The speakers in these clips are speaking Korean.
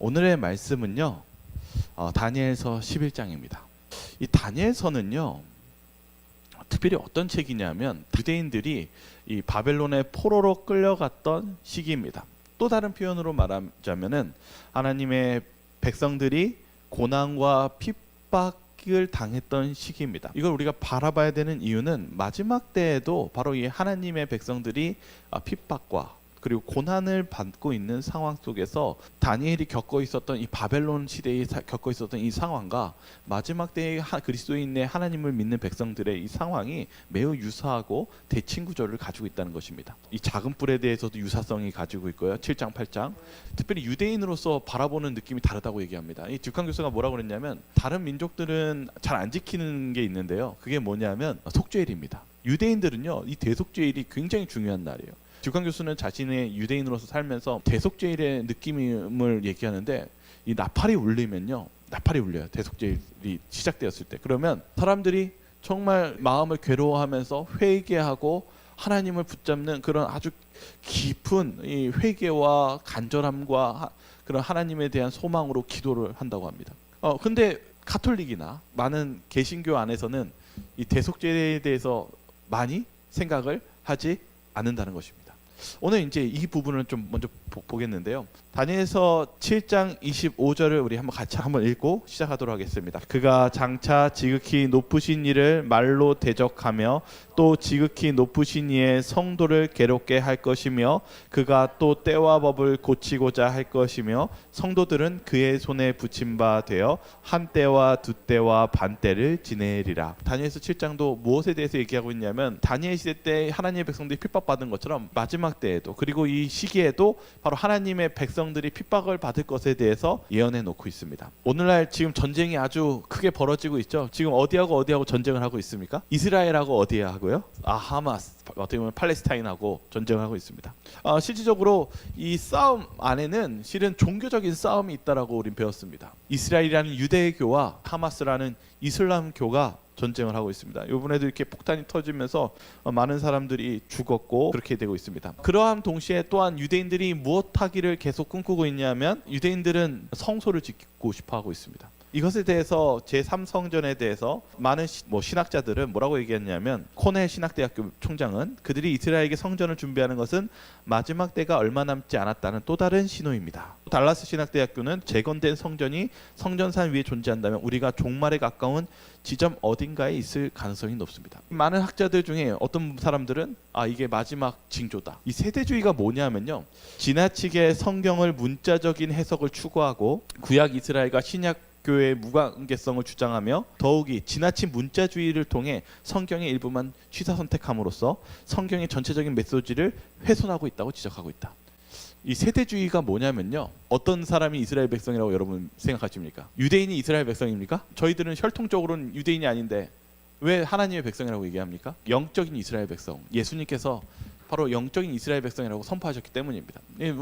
오늘의 말씀은요, 다니엘서 11장입니다. 이 다니엘서는요, 특별히 어떤 책이냐면 유대인들이 이 바벨론의 포로로 끌려갔던 시기입니다. 또 다른 표현으로 말하자면은 하나님의 백성들이 고난과 핍박을 당했던 시기입니다. 이걸 우리가 바라봐야 되는 이유는 마지막 때에도 바로 이 하나님의 백성들이 핍박과 그리고 고난을 받고 있는 상황 속에서 다니엘이 겪고 있었던 이 바벨론 시대에 겪고 있었던 이 상황과 마지막 때의 그리스도인의 하나님을 믿는 백성들의 이 상황이 매우 유사하고 대칭 구조를 가지고 있다는 것입니다. 이 작은 뿔에 대해서도 유사성이 가지고 있고요. 7장 8장 특별히 유대인으로서 바라보는 느낌이 다르다고 얘기합니다. 이 듀칸 교수가 뭐라고 그랬냐면 다른 민족들은 잘 안 지키는 게 있는데요. 그게 뭐냐면 속죄일입니다. 유대인들은요, 이 대속죄일이 굉장히 중요한 날이에요. 듀칸 교수는 자신의 유대인으로서 살면서 대속죄일의 느낌을 얘기하는데 이 나팔이 울리면요, 나팔이 울려요. 대속죄일이 시작되었을 때. 그러면 사람들이 정말 마음을 괴로워하면서 회개하고 하나님을 붙잡는 그런 아주 깊은 이 회개와 간절함과 그런 하나님에 대한 소망으로 기도를 한다고 합니다. 근데 가톨릭이나 많은 개신교 안에서는 이 대속죄에 대해서 많이 생각을 하지 않는다는 것입니다. 오늘 이제 이 부분을 좀 먼저 보겠는데요. 다니엘서 7장 25절을 우리 같이 한번 읽고 시작하도록 하겠습니다. 그가 장차 지극히 높으신 이를 말로 대적하며 또 지극히 높으신 이의 성도를 괴롭게 할 것이며 그가 또 때와 법을 고치고자 할 것이며 성도들은 그의 손에 붙임 바 되어 한 때와 두 때와 반 때를 지내리라. 다니엘서 7장도 무엇에 대해서 얘기하고 있냐면 다니엘 시대 때 하나님의 백성들이 핍박받은 것처럼 마지막 때에도 그리고 이 시기에도 바로 하나님의 백성들이 핍박을 받을 것에 대해서 예언해 놓고 있습니다. 오늘날 지금 전쟁이 아주 크게 벌어지고 있죠. 지금 어디하고 전쟁을 하고 있습니까? 이스라엘하고 어디하고요? 하마스, 어떻게 보면 팔레스타인하고 전쟁하고 있습니다. 실질적으로 이 싸움 안에는 실은 종교적인 싸움이 있다라고 우린 배웠습니다. 이스라엘이라는 유대교와 하마스라는 이슬람교가 전쟁을 하고 있습니다. 이번에도 이렇게 폭탄이 터지면서 많은 사람들이 죽었고 그렇게 되고 있습니다. 그러한 동시에 또한 유대인들이 무엇하기를 계속 꿈꾸고 있냐면 유대인들은 성소를 짓고 싶어 하고 있습니다. 이것에 대해서 제3성전에 대해서 많은 신학자들은 뭐라고 얘기했냐면 코넬 신학대학교 총장은 그들이 이스라엘에게 성전을 준비하는 것은 마지막 때가 얼마 남지 않았다는 또 다른 신호입니다. 달라스 신학대학교는 재건된 성전이 성전산 위에 존재한다면 우리가 종말에 가까운 지점 어딘가에 있을 가능성이 높습니다. 많은 학자들 중에 어떤 사람들은 이게 마지막 징조다. 이 세대주의가 뭐냐면요, 지나치게 성경을 문자적인 해석을 추구하고 구약 이스라엘과 신약 교회의 무관계성을 주장하며 더욱이 지나친 문자주의를 통해 성경의 일부만 취사 선택함으로써 성경의 전체적인 메시지를 훼손하고 있다고 지적하고 있다. 이 세대주의가 뭐냐면요, 어떤 사람이 이스라엘 백성이라고 여러분 생각하십니까? 유대인이 이스라엘 백성입니까? 저희들은 혈통적으로는 유대인이 아닌데 왜 하나님의 백성이라고 얘기합니까? 영적인 이스라엘 백성, 예수님께서 바로 영적인 이스라엘 백성이라고 선포하셨기 때문입니다.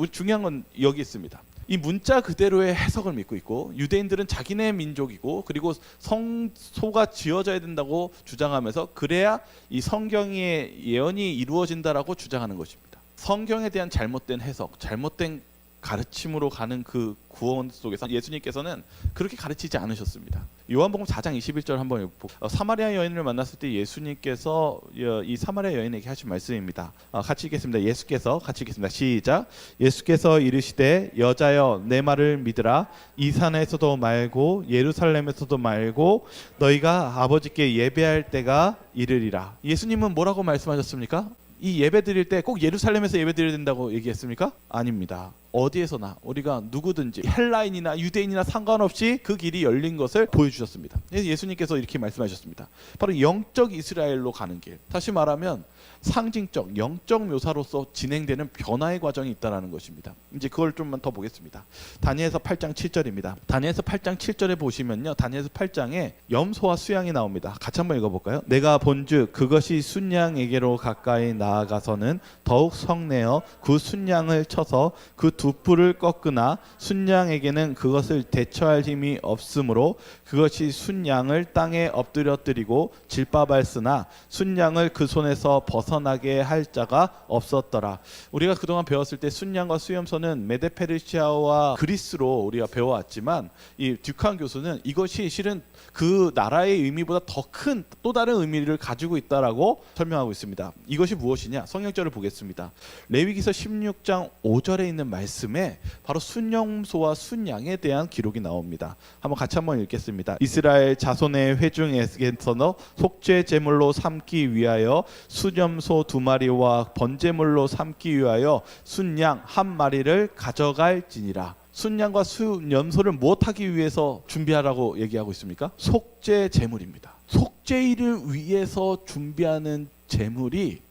중요한 건 여기 있습니다. 이 문자 그대로의 해석을 믿고 있고 유대인들은 자기네 민족이고 그리고 성소가 지어져야 된다고 주장하면서 그래야 이 성경의 예언이 이루어진다라고 주장하는 것입니다. 성경에 대한 잘못된 해석, 잘못된 가르침으로 가는 그 구원 속에서 예수님께서는 그렇게 가르치지 않으셨습니다. 요한복음 4장 21절 한번 보고 사마리아 여인을 만났을 때 예수님께서 이 사마리아 여인에게 하신 말씀입니다. 같이 읽겠습니다. 예수께서 같이 읽겠습니다. 시작. 예수께서 이르시되 여자여 내 말을 믿으라. 이 산에서도 말고 예루살렘에서도 말고 너희가 아버지께 예배할 때가 이르리라. 예수님은 뭐라고 말씀하셨습니까? 이 예배 드릴 때 꼭 예루살렘에서 예배 드려야 된다고 얘기했습니까? 아닙니다. 어디에서나 우리가 누구든지 헬라인이나 유대인이나 상관없이 그 길이 열린 것을 보여주셨습니다. 예수님께서 이렇게 말씀하셨습니다. 바로 영적 이스라엘로 가는 길. 다시 말하면 상징적, 영적 묘사로서 진행되는 변화의 과정이 있다는 것입니다. 이제 그걸 좀만 더 보겠습니다. 다니엘서 8장 7절입니다. 다니엘서 8장 7절에 보시면요, 다니엘서 8장에 염소와 수양이 나옵니다. 같이 한번 읽어볼까요? 내가 본즉 그것이 순양에게로 가까이 나아가서는 더욱 성내어 그 순양을 쳐서 그 두 뿔을 꺾으나 순양에게는 그것을 대처할 힘이 없으므로 그것이 순양을 땅에 엎드려뜨리고 질바발쓰나 순양을 그 손에서 벗어나게 할 자가 없었더라. 우리가 그동안 배웠을 때 순양과 수염소는 메데페르시아와 그리스로 우리가 배워왔지만 이 듀칸 교수는 이것이 실은 그 나라의 의미보다 더 큰 또 다른 의미를 가지고 있다라고 설명하고 있습니다. 이것이 무엇이냐? 성경절을 보겠습니다. 레위기서 16장 5절에 있는 말씀에 바로 순염소와 순양에 대한 기록이 나옵니다. 한번 읽겠습니다. 이스라엘 자손의 회중에게서 속죄 제물로 삼기 위하여 순염소 2마리와 번제물로 삼기 위하여 순양 1마리를 가져갈지니라. 순양과 순염소를 무엇하기 위해서 준비하라고 얘기하고 있습니까? 속죄 제물입니다. 속죄일을 위해서 준비하는 제물이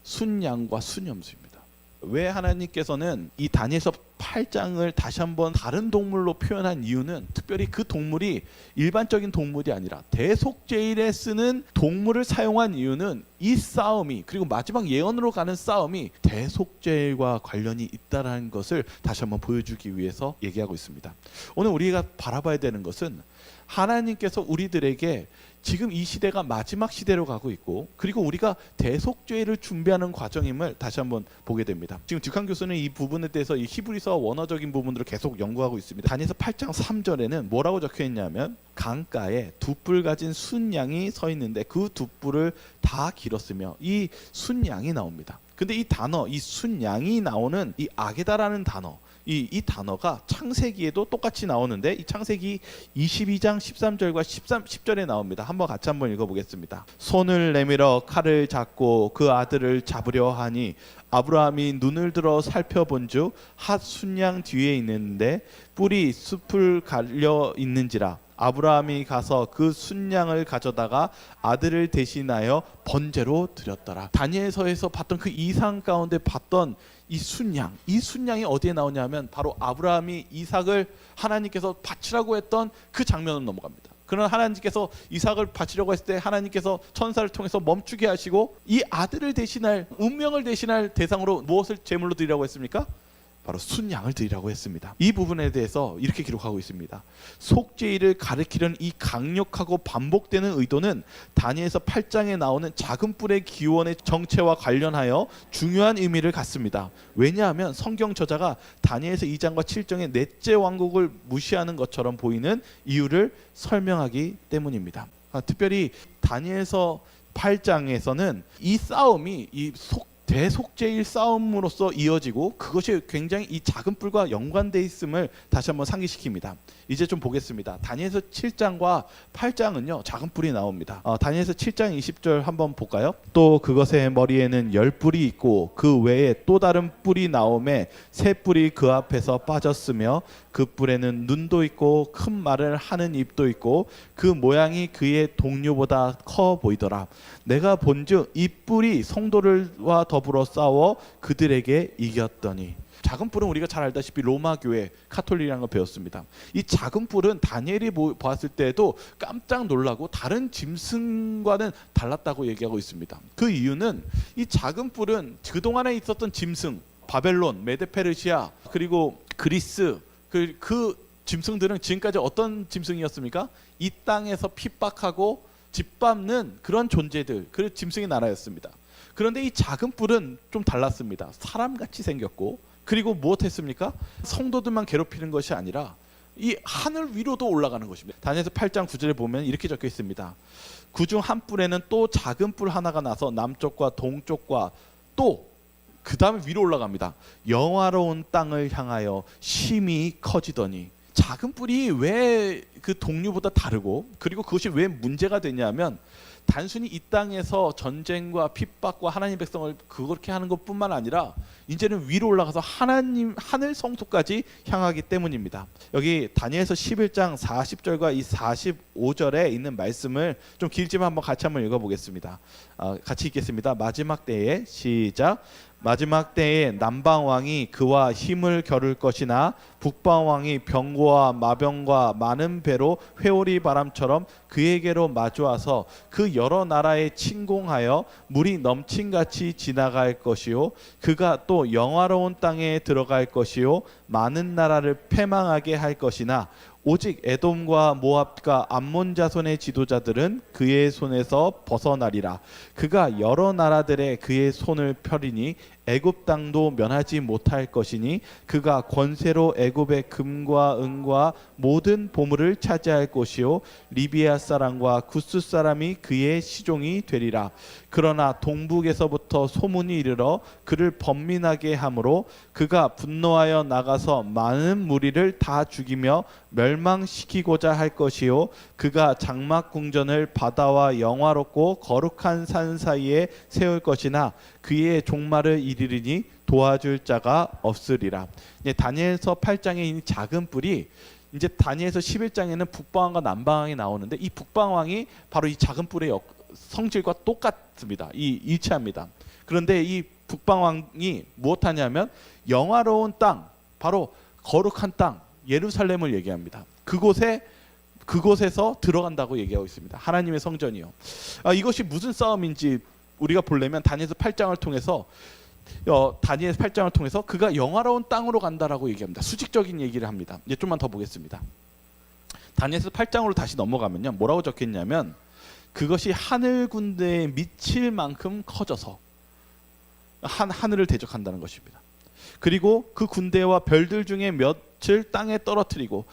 순양과 순염소입니다. 왜 하나님께서는 이 다니엘서 8장을 다시 한번 다른 동물로 표현한 이유는 특별히 그 동물이 일반적인 동물이 아니라 대속죄일에 쓰는 동물을 사용한 이유는 이 싸움이, 그리고 마지막 예언으로 가는 싸움이 대속죄일과 관련이 있다는 것을 다시 한번 보여주기 위해서 얘기하고 있습니다. 오늘 우리가 바라봐야 되는 것은 하나님께서 우리들에게 지금 이 시대가 마지막 시대로 가고 있고, 그리고 우리가 대속죄를 준비하는 과정임을 다시 한번 보게 됩니다. 지금 듀칸 교수는 이 부분에 대해서 이 히브리서 원어적인 부분들을 계속 연구하고 있습니다. 다니엘서 8장 3절에는 뭐라고 적혀 있냐면, 강가에 두 뿔 가진 순양이 서 있는데 그 두 뿔을 다 길었으며, 이 순양이 나옵니다. 근데 이 단어, 이 순양이 나오는 이 아게다라는 단어, 이 단어가 창세기에도 똑같이 나오는데, 이 창세기 22장 13절과 10절에 나옵니다. 같이 한번 읽어보겠습니다. 손을 내밀어 칼을 잡고 그 아들을 잡으려 하니 아브라함이 눈을 들어 살펴본즉 핫 순양 뒤에 있는데 뿔이 숲을 가려 있는지라. 아브라함이 가서 그 순양을 가져다가 아들을 대신하여 번제로 드렸더라. 다니엘서에서 봤던 그 이상 가운데 봤던 이 순양이 어디에 나오냐면 바로 아브라함이 이삭을 하나님께서 바치라고 했던 그 장면으로 넘어갑니다. 그러나 하나님께서 이삭을 바치려고 했을 때 하나님께서 천사를 통해서 멈추게 하시고 이 아들을 대신할, 운명을 대신할 대상으로 무엇을 제물로 드리라고 했습니까? 바로 순양을 드리라고 했습니다. 이 부분에 대해서 이렇게 기록하고 있습니다. 속죄일을 가리키려는 이 강력하고 반복되는 의도는 다니엘서 8장에 나오는 작은 뿔의 기원의 정체와 관련하여 중요한 의미를 갖습니다. 왜냐하면 성경 저자가 다니엘서 2장과 7장의 넷째 왕국을 무시하는 것처럼 보이는 이유를 설명하기 때문입니다. 특별히 다니엘서 8장에서는 이 싸움이 대속죄일 싸움으로서 이어지고, 그것이 굉장히 이 작은 뿔과 연관되어 있음을 다시 한번 상기시킵니다. 이제 좀 보겠습니다. 다니엘서 7장과 8장은요 작은 뿔이 나옵니다. 다니엘서 7장 20절 한번 볼까요? 또 그것의 머리에는 10뿔이 있고 그 외에 또 다른 뿔이 나오매 새 뿔이 그 앞에서 빠졌으며 그 뿔에는 눈도 있고 큰 말을 하는 입도 있고 그 모양이 그의 동료보다 커 보이더라. 내가 본즉 이 뿔이 성도들과 더불어 싸워 그들에게 이겼더니. 작은 뿔은 우리가 잘 알다시피 로마 교회 카톨릭이라는 걸 배웠습니다. 이 작은 뿔은 다니엘이 보았을 때도 깜짝 놀라고 다른 짐승과는 달랐다고 얘기하고 있습니다. 그 이유는 이 작은 뿔은 그동안에 있었던 짐승, 바벨론, 메데페르시아, 그리고 그리스, 그 짐승들은 지금까지 어떤 짐승이었습니까? 이 땅에서 핍박하고 짓밟는 그런 존재들, 그 짐승의 나라였습니다. 그런데 이 작은 뿔은 좀 달랐습니다. 사람같이 생겼고, 그리고 무엇했습니까? 성도들만 괴롭히는 것이 아니라 이 하늘 위로도 올라가는 것입니다. 다니엘서 8장 9절에 보면 이렇게 적혀 있습니다. 그중 한 뿔에는 또 작은 뿔 하나가 나서 남쪽과 동쪽과 또 그 다음에 위로 올라갑니다. 영화로운 땅을 향하여 심히 커지더니. 작은 뿔이 왜 그 동류보다 다르고, 그리고 그것이 왜 문제가 되냐면, 단순히 이 땅에서 전쟁과 핍박과 하나님 백성을 그렇게 하는 것뿐만 아니라 이제는 위로 올라가서 하나님 하늘 성소까지 향하기 때문입니다. 여기 다니엘서 11장 40절과 이 45절에 있는 말씀을 좀 길지만 같이 한번 읽어보겠습니다. 같이 읽겠습니다. 마지막 때에 시작. 마지막 때에 남방 왕이 그와 힘을 겨룰 것이나 북방 왕이 병고와 마병과 많은 배로 회오리 바람처럼 그에게로 마주와서 그 여러 나라에 침공하여 물이 넘친같이 지나갈 것이요 그가 또 영화로운 땅에 들어갈 것이요 많은 나라를 패망하게 할 것이나 오직 에돔과 모압과 암몬 자손의 지도자들은 그의 손에서 벗어나리라. 그가 여러 나라들의 그의 손을 펴리니 애굽 땅도 면하지 못할 것이니 그가 권세로 애굽의 금과 은과 모든 보물을 차지할 것이요 리비아 사람과 구스 사람이 그의 시종이 되리라. 그러나 동북에서부터 소문이 이르러 그를 번민하게 하므로 그가 분노하여 나가서 많은 무리를 다 죽이며 멸망시키고자 할 것이요 그가 장막 궁전을 바다와 영화롭고 거룩한 산 사이에 세울 것이나 그의 종말을 이르리니 도와줄 자가 없으리라. 다니엘서 8장에 있는 작은 뿔이 이제 다니엘서 11장에는 북방왕과 남방왕이 나오는데 이 북방왕이 바로 이 작은 뿔의 성질과 똑같습니다. 일치합니다. 그런데 이 북방왕이 무엇하냐면 영화로운 땅, 바로 거룩한 땅 예루살렘을 얘기합니다. 그곳에서 들어간다고 얘기하고 있습니다. 하나님의 성전이요. 이것이 무슨 싸움인지 우리가 보려면 다니엘서 8장을 통해서 그가 영화로운 땅으로 간다라고 얘기합니다. 수직적인 얘기를 합니다. 이제 좀만 더 보겠습니다. 다니엘서 8장으로 다시 넘어가면요, 뭐라고 적혀있냐면 그것이 하늘 군대에 미칠 만큼 커져서 하늘을 대적한다는 것입니다. 그리고 그 군대와 별들 중에 몇을 땅에 떨어뜨리고,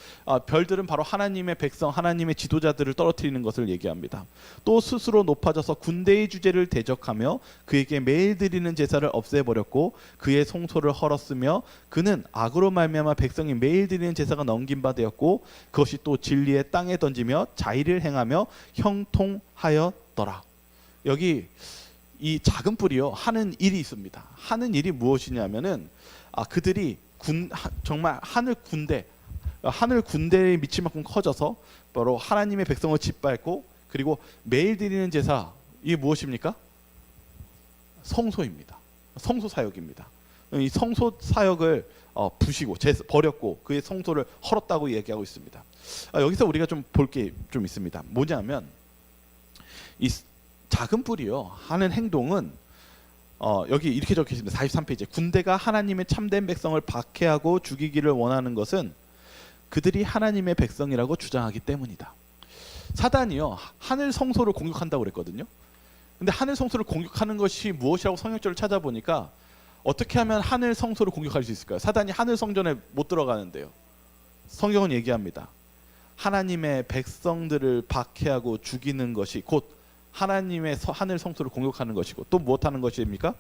별들은 바로 하나님의 백성, 하나님의 지도자들을 떨어뜨리는 것을 얘기합니다. 또 스스로 높아져서 군대의 주제를 대적하며 그에게 매일 드리는 제사를 없애버렸고 그의 송소를 헐었으며 그는 악으로 말미암아 백성이 매일 드리는 제사가 넘긴 바 되었고 그것이 또 진리의 땅에 던지며 자의를 행하며 형통하였더라. 여기 이 작은 뿔이요 하는 일이 있습니다. 하는 일이 무엇이냐면은 그들이 정말 하늘 군대에 미칠 만큼 커져서 바로 하나님의 백성을 짓밟고, 그리고 매일 드리는 제사, 이게 무엇입니까? 성소입니다. 성소 사역입니다. 이 성소 사역을 부시고 버렸고 그의 성소를 헐었다고 얘기하고 있습니다. 여기서 우리가 좀 볼 게 좀 있습니다. 뭐냐면 이 작은 뿔이요 하는 행동은 여기 이렇게 적혀 있습니다. 43페이지에 군대가 하나님의 참된 백성을 박해하고 죽이기를 원하는 것은 그들이 하나님의 백성이라고 주장하기 때문이다. 사단이요 하늘 성소를 공격한다고 그랬거든요. 근데 하늘 성소를 공격하는 것이 무엇이라고 성경적으로 찾아보니까 어떻게 하면 하늘 성소를 공격할 수 있을까요? 사단이 하늘 성전에 못 들어가는데요. 성경은 얘기합니다. 하나님의 백성들을 박해하고 죽이는 것이 곧 하나님의 하늘 성소를 공격하는 것이고, 또 무엇하는 것입니까?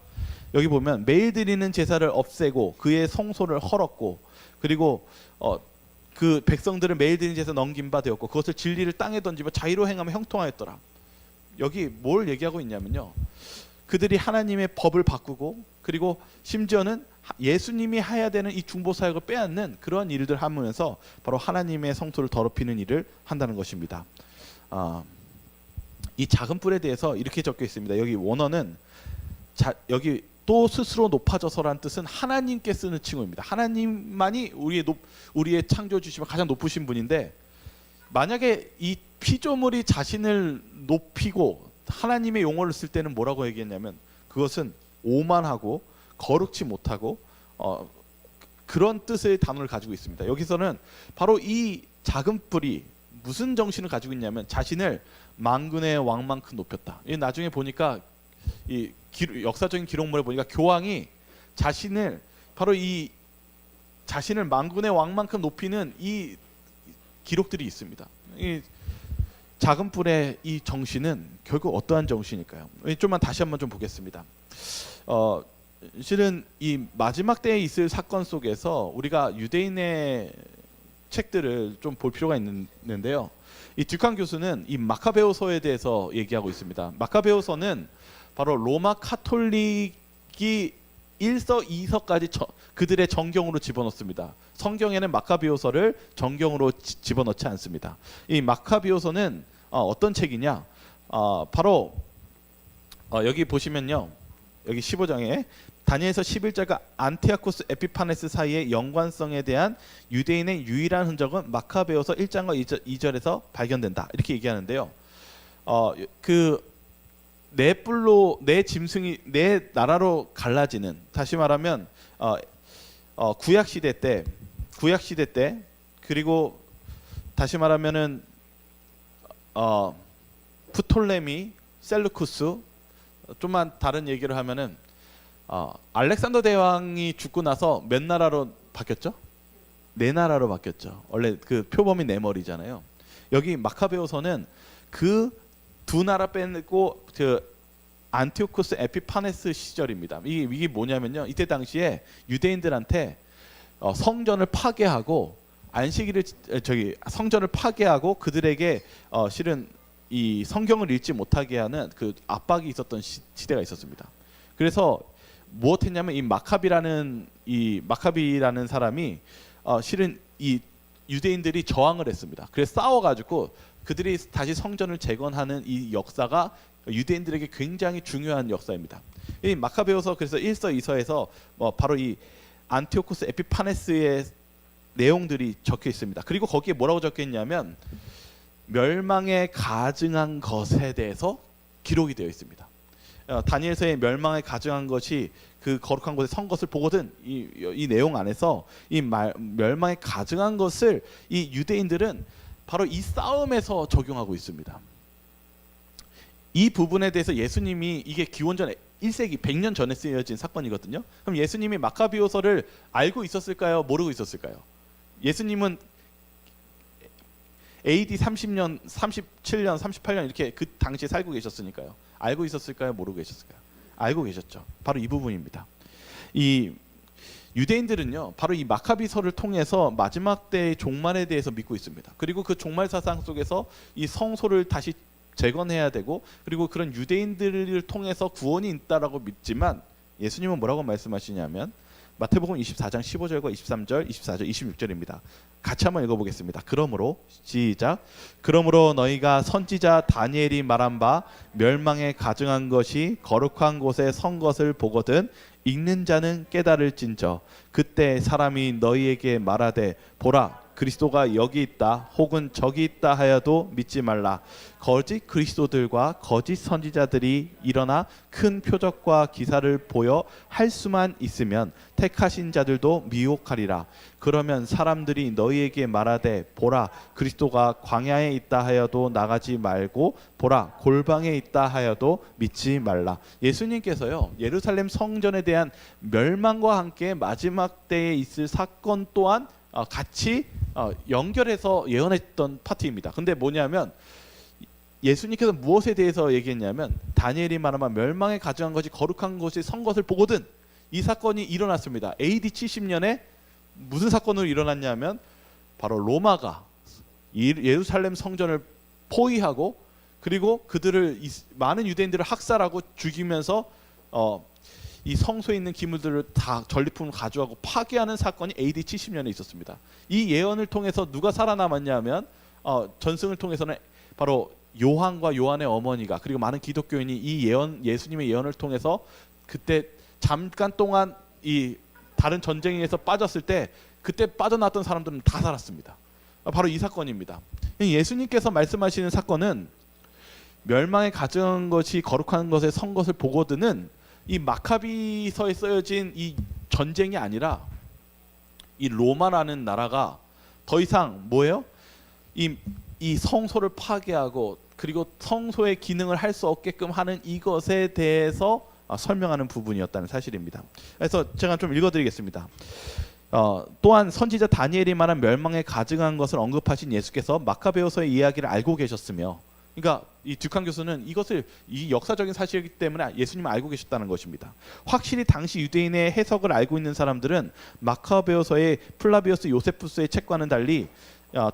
여기 보면 매일 드리는 제사를 없애고 그의 성소를 헐었고, 그리고 그 백성들을 매일 드리는 제사 넘긴 바 되었고 그것을 진리를 땅에 던지며 자의로 행하며 형통하였더라. 여기 뭘 얘기하고 있냐면요, 그들이 하나님의 법을 바꾸고 그리고 심지어는 예수님이 해야 되는 이 중보 사역을 빼앗는 그런 일들 하면서 바로 하나님의 성소를 더럽히는 일을 한다는 것입니다. 이 작은 뿔에 대해서 이렇게 적혀 있습니다. 여기 원어는 여기 또 스스로 높아져서란 뜻은 하나님께 쓰는 칭호입니다. 하나님만이 우리의 창조주시면 가장 높으신 분인데, 만약에 이 피조물이 자신을 높이고 하나님의 용어를 쓸 때는 뭐라고 얘기했냐면 그것은 오만하고 거룩지 못하고 그런 뜻의 단어를 가지고 있습니다. 여기서는 바로 이 작은 뿔이 무슨 정신을 가지고 있냐면 자신을 만군의 왕만큼 높였다. 나중에 보니까 이 역사적인 기록물에 보니까 교황이 자신을 만군의 왕만큼 높이는 이 기록들이 있습니다. 이 작은 뿔의 이 정신은 결국 어떠한 정신일까요? 좀만 다시 한번 좀 보겠습니다. 실은 이 마지막 때에 있을 사건 속에서 우리가 유대인의 책들을 좀 볼 필요가 있는데요. 이 듀칸 교수는 이 마카베오서에 대해서 얘기하고 있습니다. 마카베오서는 바로 로마 카톨릭이 1서 2서까지 그들의 정경으로 집어넣습니다. 성경에는 마카베오서를 정경으로 집어넣지 않습니다. 이 마카베오서는 어떤 책이냐? 바로 여기 보시면요, 여기 15장에 다니엘서 11자가 안티아코스 에피파네스 사이의 연관성에 대한 유대인의 유일한 흔적은 마카베오서 1장과 2절에서 발견된다. 이렇게 얘기하는데요. 네 뿔로 네 짐승이 네 나라로 갈라지는, 다시 말하면 구약 시대 때 그리고 다시 말하면은 프톨레미, 셀루쿠스, 좀만 다른 얘기를 하면은 알렉산더 대왕이 죽고 나서 몇 나라로 바뀌었죠? 네 나라로 바뀌었죠. 원래 그 표범이 네 머리잖아요. 여기 마카베오서는 그 두 나라 빼고 그 안티오코스 에피파네스 시절입니다. 이게 뭐냐면요. 이때 당시에 유대인들한테 성전을 파괴하고 성전을 파괴하고 그들에게 실은 이 성경을 읽지 못하게 하는 그 압박이 있었던 시대가 있었습니다. 그래서 무엇했냐면 이 마카비라는 사람이 실은 이 유대인들이 저항을 했습니다. 그래서 싸워가지고 그들이 다시 성전을 재건하는 이 역사가 유대인들에게 굉장히 중요한 역사입니다. 이 마카베오서 그래서 1서 2서에서 바로 이 안티오코스 에피파네스의 내용들이 적혀 있습니다. 그리고 거기에 뭐라고 적혀 있냐면 멸망에 가증한 것에 대해서 기록이 되어 있습니다. 다니엘서의 멸망에 가증한 것이 그 거룩한 곳에 선 것을 보거든, 이 내용 안에서 이 멸망에 가증한 것을 이 유대인들은 바로 이 싸움에서 적용하고 있습니다. 이 부분에 대해서 예수님이, 이게 기원전 1세기 100년 전에 쓰여진 사건이거든요. 그럼 예수님이 마카비오서를 알고 있었을까요? 모르고 있었을까요? 예수님은 AD 30년, 37년, 38년 이렇게 그 당시에 살고 계셨으니까요. 알고 있었을까요? 모르고 계셨을까요? 알고 계셨죠. 바로 이 부분입니다. 이 유대인들은요, 바로 이 마카비서를 통해서 마지막 때의 종말에 대해서 믿고 있습니다. 그리고 그 종말 사상 속에서 이 성소를 다시 재건해야 되고, 그리고 그런 유대인들을 통해서 구원이 있다라고 믿지만, 예수님은 뭐라고 말씀하시냐면 마태복음 24장 15절과 23절, 24절, 26절입니다. 같이 한번 읽어보겠습니다. 그러므로 시작. 그러므로 너희가 선지자 다니엘이 말한 바 멸망에 가증한 것이 거룩한 곳에 선 것을 보거든 읽는 자는 깨달을진저 그때 사람이 너희에게 말하되 보라 그리스도가 여기 있다 혹은 저기 있다 하여도 믿지 말라. 거짓 그리스도들과 거짓 선지자들이 일어나 큰 표적과 기사를 보여 할 수만 있으면 택하신 자들도 미혹하리라. 그러면 사람들이 너희에게 말하되 보라 그리스도가 광야에 있다 하여도 나가지 말고 보라 골방에 있다 하여도 믿지 말라. 예수님께서요, 예루살렘 성전에 대한 멸망과 함께 마지막 때에 있을 사건 또한 같이 연결해서 예언했던 파트입니다. 근데 뭐냐면 예수님께서 무엇에 대해서 얘기했냐면 다니엘이 말하면 멸망에 가증한 것이 거룩한 곳에 선 것을 보거든. 이 사건이 일어났습니다. AD 70년에 무슨 사건으로 일어났냐면 바로 로마가 예루살렘 성전을 포위하고 그리고 그들을 많은 유대인들을 학살하고 죽이면서 이 성소에 있는 기물들을 다 전리품을 가져가고 파괴하는 사건이 AD 70년에 있었습니다. 이 예언을 통해서 누가 살아남았냐면 전승을 통해서는 바로 요한과 요한의 어머니가 그리고 많은 기독교인이 이 예수님의 예언을 통해서 그때 잠깐 동안 이 다른 전쟁에서 빠졌을 때 그때 빠져나왔던 사람들은 다 살았습니다. 바로 이 사건입니다. 예수님께서 말씀하시는 사건은 멸망에 가증한 것이 거룩한 것에 선 것을 보거든은 이 마카비서에 쓰여진 이 전쟁이 아니라 이 로마라는 나라가 더 이상 뭐예요? 이 성소를 파괴하고 그리고 성소의 기능을 할 수 없게끔 하는 이것에 대해서 설명하는 부분이었다는 사실입니다. 그래서 제가 좀 읽어드리겠습니다. 또한 선지자 다니엘이 말한 멸망에 가증한 것을 언급하신 예수께서 마카베오서의 이야기를 알고 계셨으며, 그러니까 이 듀칸 교수는 이 역사적인 사실이기 때문에 예수님을 알고 계셨다는 것입니다. 확실히 당시 유대인의 해석을 알고 있는 사람들은 마카베오서의 플라비우스 요세푸스의 책과는 달리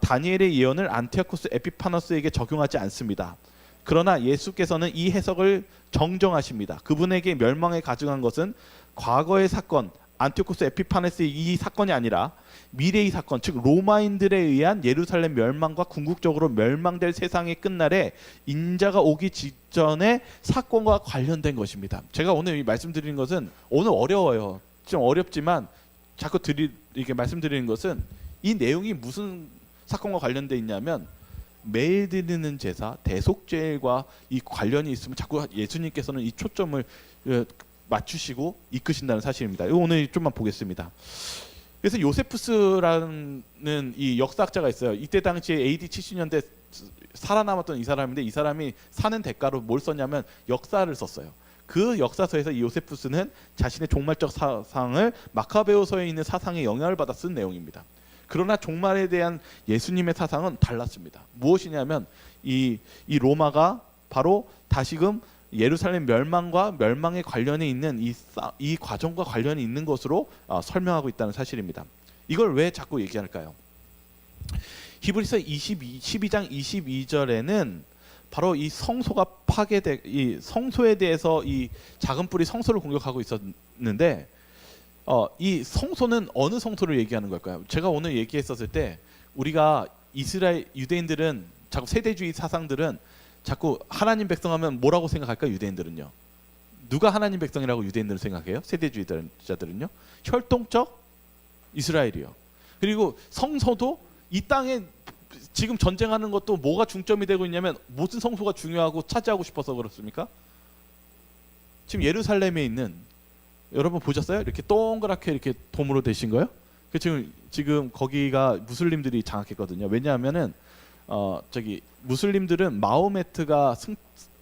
다니엘의 예언을 안티오코스 에피파너스에게 적용하지 않습니다. 그러나 예수께서는 이 해석을 정정하십니다. 그분에게 멸망에 가증한 것은 과거의 사건 안티오코스 에피파네스의 이 사건이 아니라 미래의 사건, 즉 로마인들에 의한 예루살렘 멸망과 궁극적으로 멸망될 세상의 끝날에 인자가 오기 직전의 사건과 관련된 것입니다. 제가 오늘 말씀드리는 것은 오늘 어려워요. 좀 어렵지만 자꾸 이렇게 말씀드리는 것은 이 내용이 무슨 사건과 관련돼 있냐면 매일 드리는 제사 대속죄과 이 관련이 있으면 자꾸 예수님께서는 이 초점을 맞추시고 이끄신다는 사실입니다. 이거 오늘 좀만 보겠습니다. 그래서 요세푸스라는 이 역사학자가 있어요. 이때 당시에 AD 70년대 살아남았던 이 사람인데 이 사람이 사는 대가로 뭘 썼냐면 역사를 썼어요. 그 역사서에서 이 요세푸스는 자신의 종말적 사상을 마카베오서에 있는 사상에 영향을 받아 쓴 내용입니다. 그러나 종말에 대한 예수님의 사상은 달랐습니다. 무엇이냐면 이 로마가 바로 다시금 예루살렘 멸망과 멸망에 관련이 있는 이 과정과 관련이 있는 것으로 설명하고 있다는 사실입니다. 이걸 왜 자꾸 얘기할까요? 히브리서 12장 22절에는 바로 이 성소가 이 성소에 대해서 이 작은 뿔이 성소를 공격하고 있었는데 이 성소는 어느 성소를 얘기하는 걸까요? 제가 오늘 얘기했었을 때 우리가 이스라엘 유대인들은 자꾸 세대주의 사상들은 자꾸 하나님 백성하면 뭐라고 생각할까? 유대인들은요. 누가 하나님 백성이라고 유대인들은 생각해요? 세대주의자들은요. 혈통적 이스라엘이요. 그리고 성소도 이 땅에 지금 전쟁하는 것도 뭐가 중점이 되고 있냐면 무슨 성소가 중요하고 차지하고 싶어서 그렇습니까? 지금 예루살렘에 있는 여러분 보셨어요? 이렇게 동그랗게 이렇게 돔으로 되신 거요? 그 지금 거기가 무슬림들이 장악했거든요. 왜냐하면은 무슬림들은 마호메트가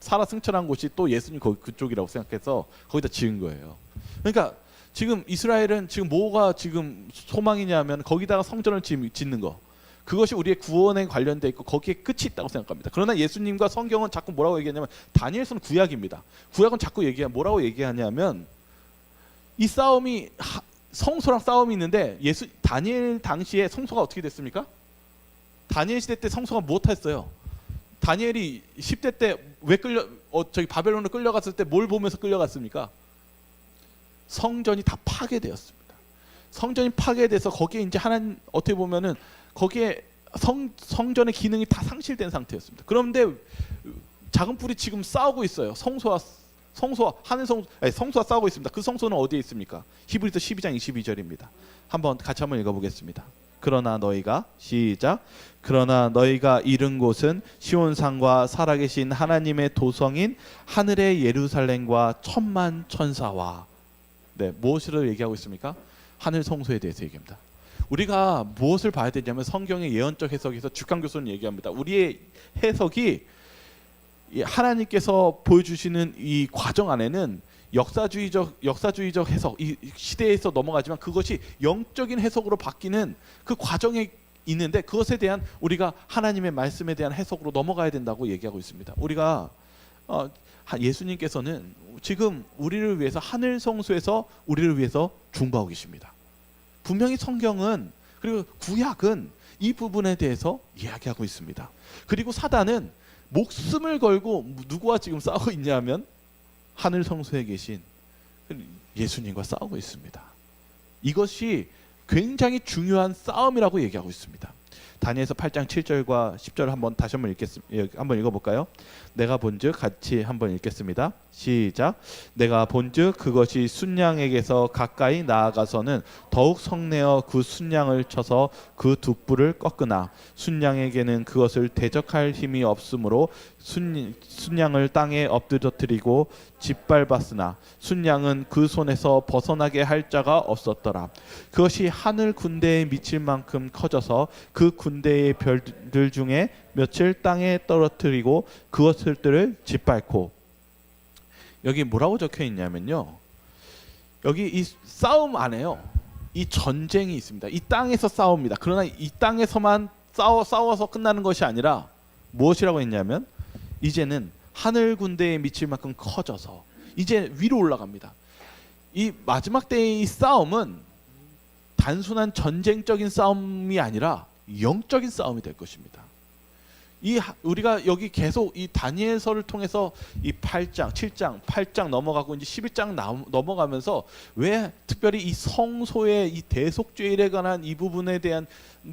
살아 승천한 곳이 또 예수님 그쪽이라고 생각해서 거기다 지은 거예요. 그러니까 지금 이스라엘은 지금 뭐가 지금 소망이냐면 거기다가 성전을 짓는 거. 그것이 우리의 구원에 관련돼 있고 거기에 끝이 있다고 생각합니다. 그러나 예수님과 성경은 자꾸 뭐라고 얘기하냐면 다니엘서는 구약입니다. 구약은 자꾸 뭐라고 얘기하냐면 이 싸움이 성소랑 싸움이 있는데 다니엘 당시에 성소가 어떻게 됐습니까? 다니엘 시대 때 성소가 무엇했어요? 다니엘이 10대 때 왜 바벨론을 끌려갔을 때 뭘 보면서 끌려갔습니까? 성전이 다 파괴되었습니다. 성전이 파괴돼서 거기에 이제 하나님 어떻게 보면은 거기에 성전의 기능이 다 상실된 상태였습니다. 그런데 작은 뿔이 지금 싸우고 있어요. 성소와 싸우고 있습니다. 그 성소는 어디에 있습니까? 히브리서 12장 22절입니다. 같이 한번 읽어보겠습니다. 그러나 너희가 이른 곳은 시온산과 살아계신 하나님의 도성인 하늘의 예루살렘과 천만 천사와 무엇을 얘기하고 있습니까? 하늘 성소에 대해서 얘기합니다. 우리가 무엇을 봐야 되냐면 성경의 예언적 해석에서 주강 교수는 얘기합니다. 우리의 해석이 하나님께서 보여주시는 이 과정 안에는 역사주의적 해석, 이 시대에서 넘어가지만 그것이 영적인 해석으로 바뀌는 그 과정에 있는데 그것에 대한 우리가 하나님의 말씀에 대한 해석으로 넘어가야 된다고 얘기하고 있습니다. 우리가 예수님께서는 지금 우리를 위해서 하늘 성소에서 우리를 위해서 중보하고 계십니다. 분명히 성경은 그리고 구약은 이 부분에 대해서 이야기하고 있습니다. 그리고 사단은 목숨을 걸고 누구와 지금 싸우고 있냐면 하늘 성소에 계신 예수님과 싸우고 있습니다. 이것이 굉장히 중요한 싸움이라고 얘기하고 있습니다. 다니엘서 8장 7절과 10절 다시 한번 읽어볼까요? 내가 본즉 같이 한번 읽겠습니다. 시작. 내가 본즉 그것이 순양에게서 가까이 나아가서는 더욱 성내어 그 순양을 쳐서 그 두 뿔을 꺾으나 순양에게는 그것을 대적할 힘이 없으므로 순양을 땅에 엎드러뜨리고 짓밟았으나 순양은 그 손에서 벗어나게 할 자가 없었더라. 그것이 하늘 군대에 미칠 만큼 커져서 그 군대의 별들 중에 며칠 땅에 떨어뜨리고 그것들을 짓밟고. 여기 뭐라고 적혀 있냐면요, 여기 이 싸움 안에요 이 전쟁이 있습니다. 이 땅에서 싸웁니다. 그러나 이 땅에서만 싸워서 끝나는 것이 아니라 무엇이라고 했냐면 이제는 하늘 군대에 미칠 만큼 커져서 이제 위로 올라갑니다. 이 마지막 때의 이 싸움은 단순한 전쟁적인 싸움이 아니라 영적인 싸움이 될 것입니다. 우리가 여기 계속 이 다니엘서를 통해서 이 8장, 7장, 8장 넘어가고 이제 11장 넘어가면서 왜 특별히 이 성소의 이 대속죄일에 관한 이 부분에 대한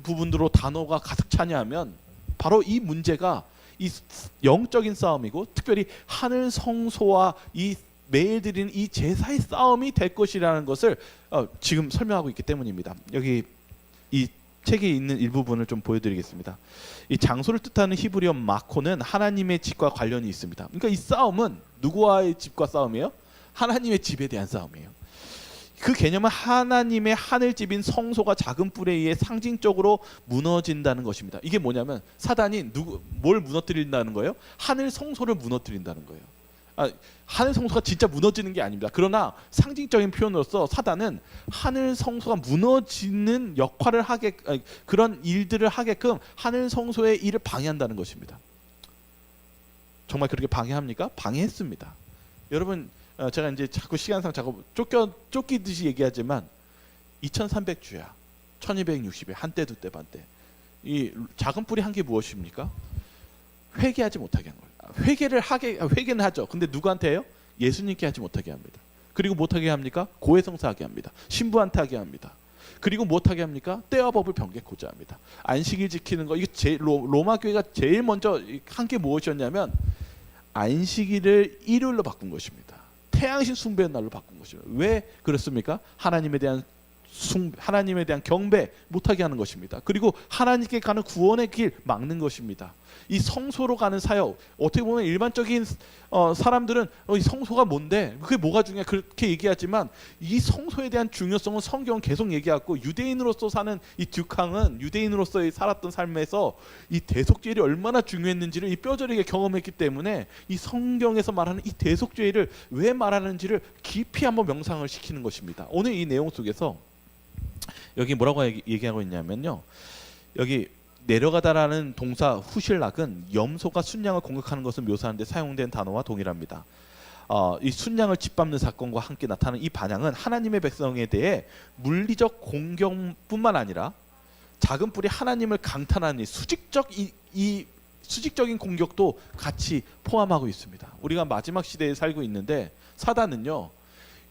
부분으로 단어가 가득 차냐면 바로 이 문제가 이 영적인 싸움이고 특별히 하늘 성소와 이 매일 드리는 이 제사의 싸움이 될 것이라는 것을 지금 설명하고 있기 때문입니다. 여기 이 책에 있는 일부분을 좀 보여드리겠습니다. 이 장소를 뜻하는 히브리어 마코는 하나님의 집과 관련이 있습니다. 그러니까 이 싸움은 누구와의 집과 싸움이에요? 하나님의 집에 대한 싸움이에요. 그 개념은 하나님의 하늘집인 성소가 작은 뿔에 의해 상징적으로 무너진다는 것입니다. 이게 뭐냐면 사단이 뭘 무너뜨린다는 거예요? 하늘 성소를 무너뜨린다는 거예요. 하늘 성소가 진짜 무너지는 게 아닙니다. 그러나 상징적인 표현으로서 사단은 하늘 성소가 무너지는 역할을 그런 일들을 하게끔 하늘 성소의 일을 방해한다는 것입니다. 정말 그렇게 방해합니까? 방해했습니다. 여러분, 제가 이제 자꾸 시간상 자꾸 쫓기듯이 얘기하지만 2300주야, 1260일, 한때 두때 반때. 이 작은 뿔이 한 게 무엇입니까? 회개하지 못하게 한 거예요. 회개는 하죠. 근데 누구한테 해요? 예수님께 하지 못하게 합니다. 그리고 못하게 합니까? 고해성사하게 합니다. 신부한테 하게 합니다. 그리고 못하게 합니까? 때와 법을 변개코자 합니다. 안식일 지키는 거, 이게 로마 교회가 제일 먼저 한 게 무엇이었냐면 안식일을 일요일로 바꾼 것입니다. 태양신 숭배의 날로 바꾼 것입니다. 왜 그렇습니까? 하나님에 대한 경배 못하게 하는 것입니다. 그리고 하나님께 가는 구원의 길 막는 것입니다. 이 성소로 가는 사역, 어떻게 보면 일반적인 사람들은 이 성소가 뭔데? 그게 뭐가 중요해? 그렇게 얘기하지만 이 성소에 대한 중요성은 성경은 계속 얘기하고 유대인으로서 사는 이 듀캉은 유대인으로서 살았던 삶에서 이 대속죄일이 얼마나 중요했는지를 이 뼈저리게 경험했기 때문에 이 성경에서 말하는 이 대속죄일을 왜 말하는지를 깊이 한번 명상을 시키는 것입니다. 오늘 이 내용 속에서 여기 뭐라고 얘기하고 있냐면요, 여기 내려가다라는 동사 후실락은 염소가 순양을 공격하는 것을 묘사하는 데 사용된 단어와 동일합니다. 이 순양을 짓밟는 사건과 함께 나타나는 이 반향은 하나님의 백성에 대해 물리적 공격뿐만 아니라 작은 뿔이 하나님을 강탄하는 수직적인 공격도 같이 포함하고 있습니다. 우리가 마지막 시대에 살고 있는데 사단은요,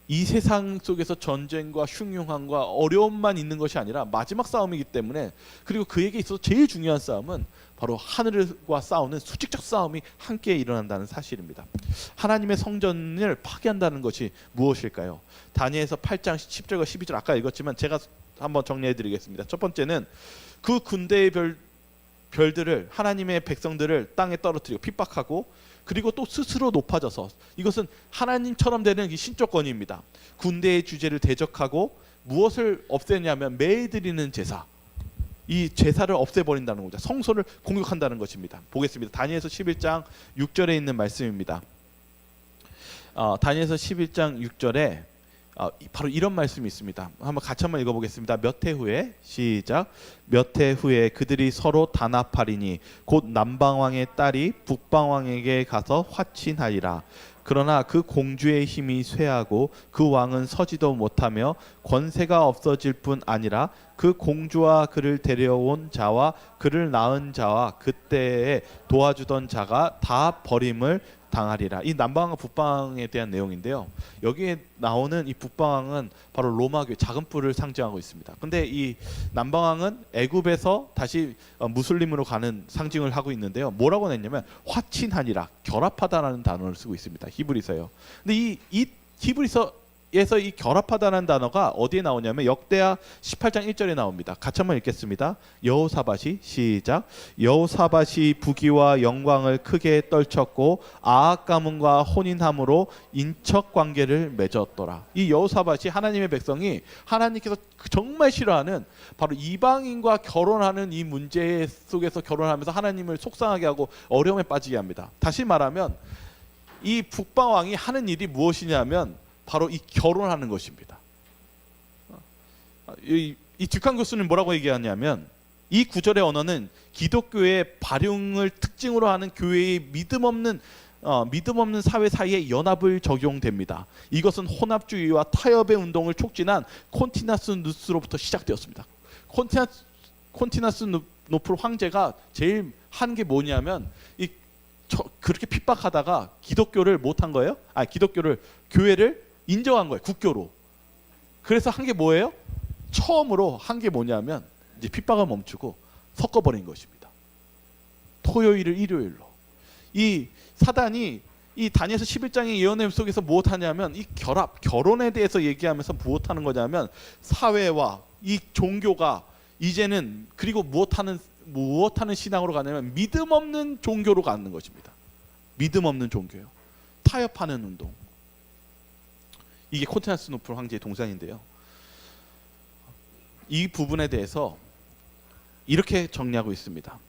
이 세상 속에서 전쟁과 흉흉함과 어려움만 있는 것이 아니라 마지막 싸움이기 때문에, 그리고 그에게 있어서 제일 중요한 싸움은 바로 하늘과 싸우는 수직적 싸움이 함께 일어난다는 사실입니다. 하나님의 성전을 파괴한다는 것이 무엇일까요? 다니엘서 8장 10절과 12절 아까 읽었지만 제가 한번 정리해 드리겠습니다. 첫 번째는 그 군대의 별들을, 하나님의 백성들을 땅에 떨어뜨리고 핍박하고, 그리고 또 스스로 높아져서, 이것은 하나님처럼 되는 신적 권위입니다. 군대의 주제를 대적하고 무엇을 없애냐면 매일 드리는 제사, 이 제사를 없애버린다는 거죠. 성소를 공격한다는 것입니다. 보겠습니다. 다니엘서 11장 6절에 있는 말씀입니다. 다니엘서 11장 6절에 바로 이런 말씀이 있습니다. 같이 한번 읽어보겠습니다. 몇 해 후에, 시작. 몇 해 후에 그들이 서로 단합하리니 곧 남방왕의 딸이 북방왕에게 가서 화친하리라. 그러나 그 공주의 힘이 쇠하고 그 왕은 서지도 못하며 권세가 없어질 뿐 아니라 그 공주와 그를 데려온 자와 그를 낳은 자와 그때에 도와주던 자가 다 버림을 당하리라. 이 남방왕과 북방왕에 대한 내용인데요, 여기에 나오는 이 북방왕은 바로 로마교회 작은 뿔을 상징하고 있습니다. 근데 이 남방왕은 애굽에서 다시 무슬림으로 가는 상징을 하고 있는데요, 뭐라고 냈냐면 화친하니라, 결합하다라는 단어를 쓰고 있습니다. 히브리서요. 근데 이 히브리서에서 이 결합하다는 단어가 어디에 나오냐면 역대하 18장 1절에 나옵니다. 같이 한번 읽겠습니다. 여호사밧이, 시작. 여호사밧이 부귀와 영광을 크게 떨쳤고 아합 가문과 혼인함으로 인척 관계를 맺었더라. 이 여호사밧이 하나님의 백성이 하나님께서 정말 싫어하는 바로 이방인과 결혼하는 이 문제 속에서 결혼하면서 하나님을 속상하게 하고 어려움에 빠지게 합니다. 다시 말하면 이 북방왕이 하는 일이 무엇이냐면 바로 이 결혼하는 것입니다. 이 듀칸 교수는 뭐라고 얘기하냐면 이 구절의 언어는 기독교의 발용을 특징으로 하는 교회의 믿음 없는 사회 사이에 연합을 적용됩니다. 이것은 혼합주의와 타협의 운동을 촉진한 콘티나스 누스로부터 시작되었습니다. 콘티나스 높은 황제가 제일 한 게 뭐냐면 그렇게 핍박하다가 기독교를 못한 거예요. 기독교를 교회를 인정한 거예요. 국교로. 그래서 한 게 뭐예요? 처음으로 한 게 뭐냐면 이제 핍박을 멈추고 섞어버린 것입니다. 토요일을 일요일로. 이 사단이 이 다니엘서 11장의 예언의 속에서 무엇하냐면 이 결혼에 대해서 얘기하면서 무엇하는 거냐면 사회와 이 종교가 이제는 그리고 무엇하는 신앙으로 가냐면 믿음 없는 종교로 가는 것입니다. 믿음 없는 종교요. 타협하는 운동. 이게 콘스탄티노플 황제의 동상인데요. 이 부분에 대해서 이렇게 정리하고 있습니다.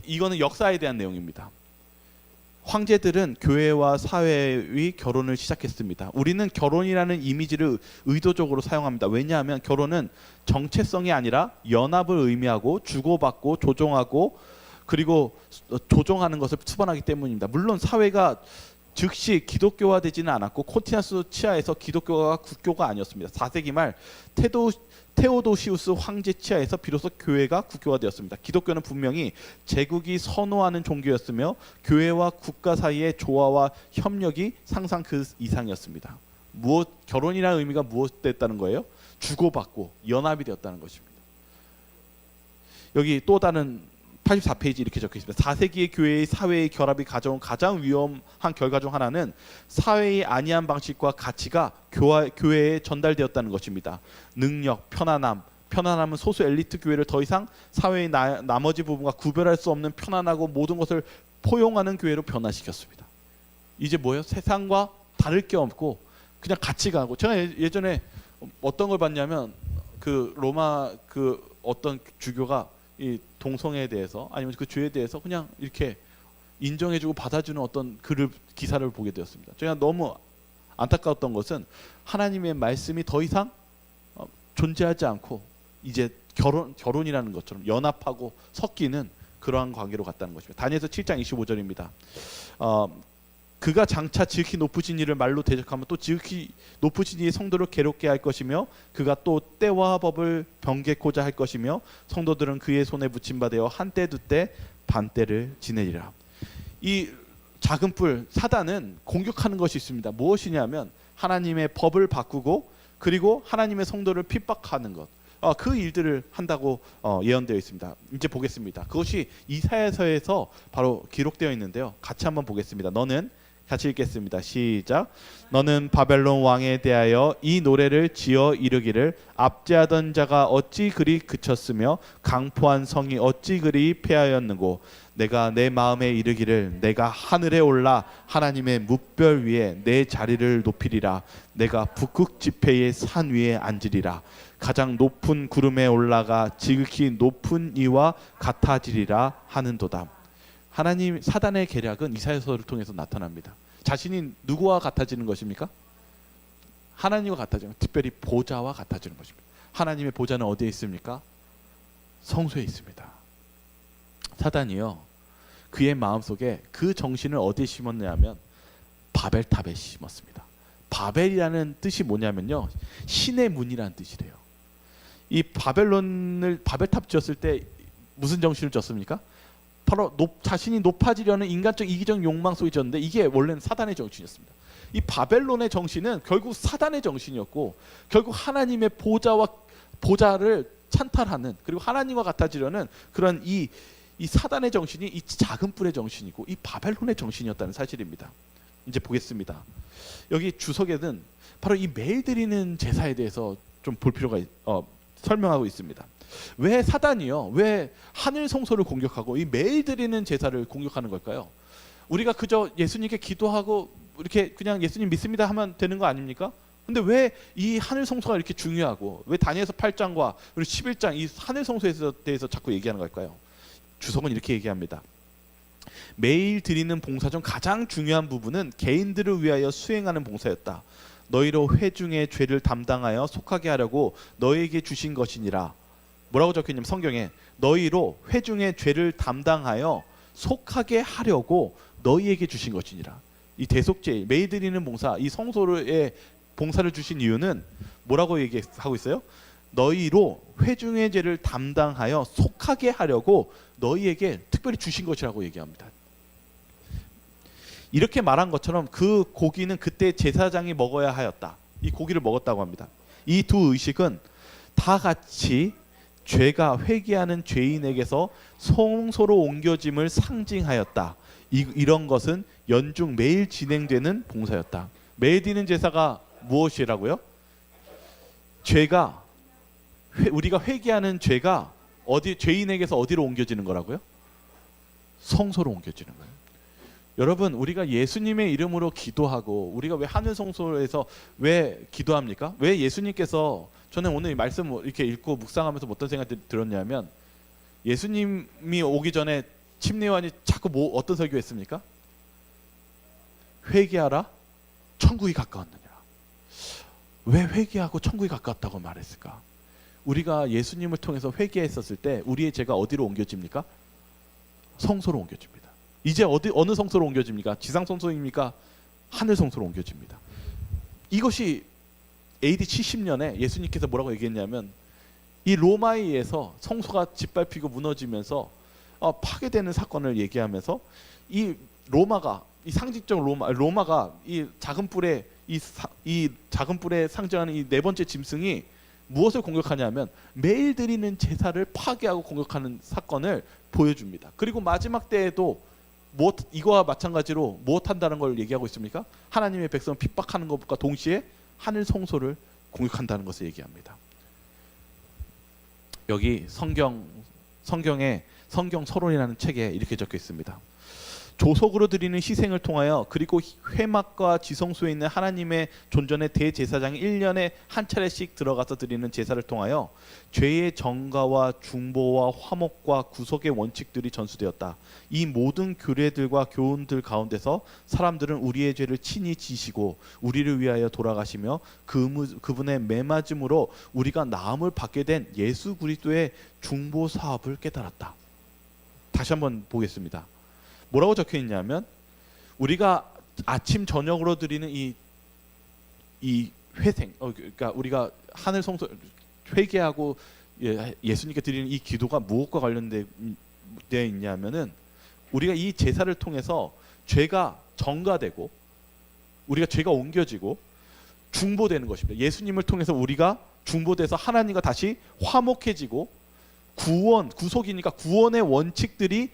이거는 역사에 대한 내용입니다. 황제들은 교회와 사회의 결혼을 시작했습니다. 우리는 결혼이라는 이미지를 의도적으로 사용합니다. 왜냐하면 결혼은 정체성이 아니라 연합을 의미하고 주고받고 조종하고 그리고 조종하는 것을 수반하기 때문입니다. 물론 사회가 즉시 기독교화되지는 않았고 콘스탄티누스 치하에서 기독교가 국교가 아니었습니다. 4세기 말 테오도시우스 황제 치하에서 비로소 교회가 국교화되었습니다. 기독교는 분명히 제국이 선호하는 종교였으며 교회와 국가 사이의 조화와 협력이 상상 그 이상이었습니다. 결혼이라는 의미가 무엇됐다는 거예요? 주고받고 연합이 되었다는 것입니다. 여기 또 다른 84페이지 이렇게 적혀 있습니다. 4세기의 교회의 사회의 결합이 가져온 가장 위험한 결과 중 하나는 사회의 안이한 방식과 가치가 교회에 전달되었다는 것입니다. 능력, 편안함은 소수 엘리트 교회를 더 이상 사회의 나머지 부분과 구별할 수 없는 편안하고 모든 것을 포용하는 교회로 변화시켰습니다. 이제 뭐예요? 세상과 다를 게 없고 그냥 같이 가고. 제가 예전에 어떤 걸 봤냐면 그 로마 그 어떤 주교가 이 동성애에 대해서 아니면 그 죄에 대해서 그냥 이렇게 인정해주고 받아주는 어떤 기사를 보게 되었습니다. 제가 너무 안타까웠던 것은 하나님의 말씀이 더 이상 존재하지 않고 이제 결혼이라는 것처럼 연합하고 섞이는 그러한 관계로 갔다는 것입니다. 다니엘서 7장 25절입니다. 그가 장차 지극히 높으신 이를 말로 대적하면 또 지극히 높으신 이의 성도를 괴롭게 할 것이며 그가 또 때와 법을 변개코자 할 것이며 성도들은 그의 손에 붙임 바 되어 한때 두때 반때를 지내리라. 이 작은 뿔 사단은 공격하는 것이 있습니다. 무엇이냐면 하나님의 법을 바꾸고 그리고 하나님의 성도를 핍박하는 것. 그 일들을 한다고 예언되어 있습니다. 이제 보겠습니다. 그것이 이사야서에서 바로 기록되어 있는데요. 같이 한번 보겠습니다. 같이 읽겠습니다. 시작. 너는 바벨론 왕에 대하여 이 노래를 지어 이르기를 압제하던 자가 어찌 그리 그쳤으며 강포한 성이 어찌 그리 패하였는고 내가 내 마음에 이르기를 내가 하늘에 올라 하나님의 뭇별 위에 내 자리를 높이리라. 내가 북극 지폐의 산 위에 앉으리라. 가장 높은 구름에 올라가 지극히 높은 이와 같아지리라 하는도다. 하나님 사단의 계략은 이사야서를 통해서 나타납니다. 자신이 누구와 같아지는 것입니까? 하나님과 같아지는, 특별히 보좌와 같아지는 것입니다. 하나님의 보좌는 어디에 있습니까? 성소에 있습니다. 사단이요, 그의 마음속에 그 정신을 어디에 심었냐면 바벨탑에 심었습니다. 바벨이라는 뜻이 뭐냐면요, 신의 문이라는 뜻이래요. 이 바벨탑 지었을 때 무슨 정신을 졌습니까? 바로 자신이 높아지려는 인간적 이기적 욕망 속에 졌는데 이게 원래는 사단의 정신이었습니다. 이 바벨론의 정신은 결국 사단의 정신이었고 결국 하나님의 보좌를 찬탈하는, 그리고 하나님과 같아지려는 그런 이 사단의 정신이 이 작은 뿔의 정신이고 이 바벨론의 정신이었다는 사실입니다. 이제 보겠습니다. 여기 주석에는 바로 이 매일 드리는 제사에 대해서 좀 볼 필요가 설명하고 있습니다. 왜 사단이요, 왜 하늘 성소를 공격하고 이 매일 드리는 제사를 공격하는 걸까요? 우리가 그저 예수님께 기도하고 이렇게 그냥 예수님 믿습니다 하면 되는 거 아닙니까? 근데 왜 이 하늘 성소가 이렇게 중요하고 왜 다니엘서 8장과 그리고 11장 이 하늘 성소에 대해서 자꾸 얘기하는 걸까요? 주석은 이렇게 얘기합니다. 매일 드리는 봉사 중 가장 중요한 부분은 개인들을 위하여 수행하는 봉사였다. 너희로 회중의 죄를 담당하여 속하게 하려고 너희에게 주신 것이니라. 뭐라고 적혀있냐면 성경에 너희로 회중의 죄를 담당하여 속하게 하려고 너희에게 주신 것이니라. 이 대속죄, 매일 드리는 봉사, 이 성소의 봉사를 주신 이유는 뭐라고 얘기하고 있어요? 너희로 회중의 죄를 담당하여 속하게 하려고 너희에게 특별히 주신 것이라고 얘기합니다. 이렇게 말한 것처럼 그 고기는 그때 제사장이 먹어야 하였다. 이 고기를 먹었다고 합니다. 이 두 의식은 다 같이 죄가 회개하는 죄인에게서 성소로 옮겨짐을 상징하였다. 이런 것은 연중 매일 진행되는 봉사였다. 매일 드리는 제사가 무엇이라고요? 죄가 우리가 회개하는 죄가 죄인에게서 어디로 옮겨지는 거라고요? 성소로 옮겨지는 거예요. 여러분, 우리가 예수님의 이름으로 기도하고 우리가 왜 하늘 성소에서 왜 기도합니까? 왜 예수님께서, 저는 오늘 이 말씀 이렇게 읽고 묵상하면서 어떤 생각이 들었냐면, 예수님이 오기 전에 침례요한이 자꾸 어떤 설교했습니까? 회개하라, 천국이 가까웠느니라. 왜 회개하고 천국이 가까웠다고 말했을까? 우리가 예수님을 통해서 회개했었을 때 우리의 죄가 어디로 옮겨집니까? 성소로 옮겨집니다. 이제 어느 성소로 옮겨집니까? 지상 성소입니까? 하늘 성소로 옮겨집니다. 이것이 AD 70년에 예수님께서 뭐라고 얘기했냐면, 이 로마에 의해서 성소가 짓밟히고 무너지면서 파괴되는 사건을 얘기하면서, 이 로마가, 이 상징적 로마가 이 작은 뿔에 이 작은 뿔에 상징하는 이 네 번째 짐승이 무엇을 공격하냐면 매일 드리는 제사를 파괴하고 공격하는 사건을 보여줍니다. 그리고 마지막 때에도 이거와 마찬가지로 무엇 한다는 걸 얘기하고 있습니까? 하나님의 백성을 핍박하는 것과 동시에 하늘 성소를 공격한다는 것을 얘기합니다. 여기 성경에 성경 서론이라는 책에 이렇게 적혀 있습니다. 조속으로 드리는 희생을 통하여, 그리고 회막과 지성소에 있는 하나님의 존전의 대제사장이 1년에 한 차례씩 들어가서 드리는 제사를 통하여 죄의 정가와 중보와 화목과 구속의 원칙들이 전수되었다. 이 모든 규례들과 교훈들 가운데서 사람들은 우리의 죄를 친히 지시고 우리를 위하여 돌아가시며 그분의 매맞음으로 우리가 나음을 받게 된 예수 그리스도의 중보 사업을 깨달았다. 다시 한번 보겠습니다. 뭐라고 적혀 있냐면, 우리가 아침 저녁으로 드리는 이 회생, 그러니까 우리가 하늘 성소 회개하고 예수님께 드리는 이 기도가 무엇과 관련되어 있냐면은, 우리가 이 제사를 통해서 죄가 정가되고 우리가 죄가 옮겨지고 중보되는 것입니다. 예수님을 통해서 우리가 중보돼서 하나님과 다시 화목해지고 구속이니까 구원의 원칙들이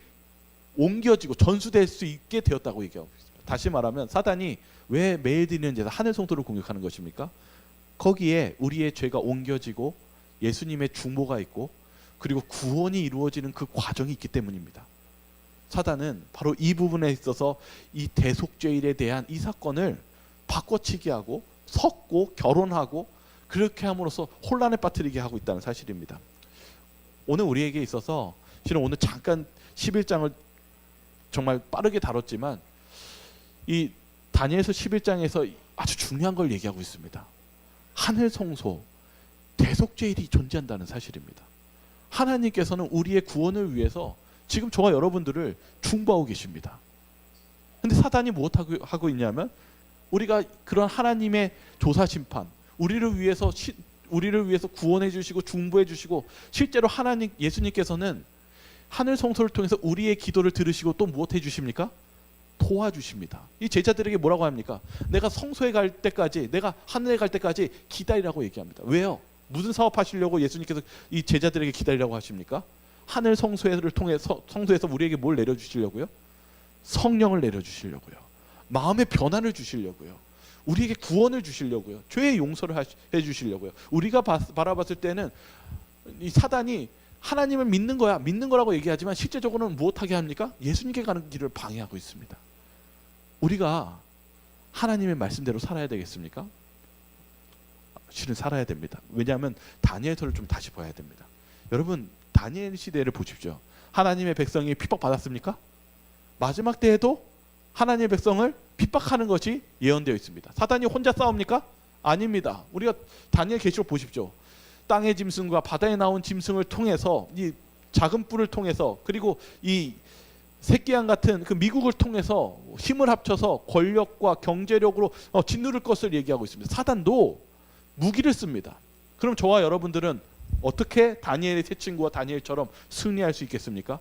옮겨지고 전수될 수 있게 되었다고 얘기하고 있습니다. 다시 말하면 사단이 왜 매일 드리는 제사 하늘 성소를 공격하는 것입니까? 거기에 우리의 죄가 옮겨지고 예수님의 중보가 있고 그리고 구원이 이루어지는 그 과정이 있기 때문입니다. 사단은 바로 이 부분에 있어서 이 대속죄일에 대한 이 사건을 바꿔치기 하고 섞고 결혼하고 그렇게 함으로써 혼란에 빠뜨리게 하고 있다는 사실입니다. 오늘 우리에게 있어서 실은 오늘 잠깐 11장을 정말 빠르게 다뤘지만, 이 다니엘서 11장에서 아주 중요한 걸 얘기하고 있습니다. 하늘 성소, 대속죄일이 존재한다는 사실입니다. 하나님께서는 우리의 구원을 위해서 지금 저와 여러분들을 중보하고 계십니다. 근데 사단이 무엇하고 있냐면, 우리가 그런 하나님의 조사 심판, 우리를 위해서 구원해 주시고 중보해 주시고, 실제로 예수님께서는 하늘 성소를 통해서 우리의 기도를 들으시고 또 무엇 해주십니까? 도와주십니다. 이 제자들에게 뭐라고 합니까? 내가 성소에 갈 때까지, 내가 하늘에 갈 때까지 기다리라고 얘기합니다. 왜요? 무슨 사업 하시려고 예수님께서 이 제자들에게 기다리라고 하십니까? 하늘 성소를 통해서, 성소에서 우리에게 뭘 내려주시려고요? 성령을 내려주시려고요. 마음의 변화를 주시려고요. 우리에게 구원을 주시려고요. 죄의 용서를 해주시려고요. 우리가 바라봤을 때는 이 사단이 하나님을 믿는 거라고 얘기하지만 실제적으로는 무엇하게 합니까? 예수님께 가는 길을 방해하고 있습니다. 우리가 하나님의 말씀대로 살아야 되겠습니까? 실은 살아야 됩니다. 왜냐하면 다니엘서를 좀 다시 봐야 됩니다. 여러분, 다니엘 시대를 보십시오. 하나님의 백성이 핍박받았습니까? 마지막 때에도 하나님의 백성을 핍박하는 것이 예언되어 있습니다. 사단이 혼자 싸웁니까? 아닙니다. 우리가 다니엘 계시록 보십시오. 땅의 짐승과 바다에 나온 짐승을 통해서, 이 작은 뿔을 통해서, 그리고 이 새끼양 같은 그 미국을 통해서 힘을 합쳐서 권력과 경제력으로 짓누를 것을 얘기하고 있습니다. 사단도 무기를 씁니다. 그럼 저와 여러분들은 어떻게 다니엘의 세 친구와 다니엘처럼 승리할 수 있겠습니까?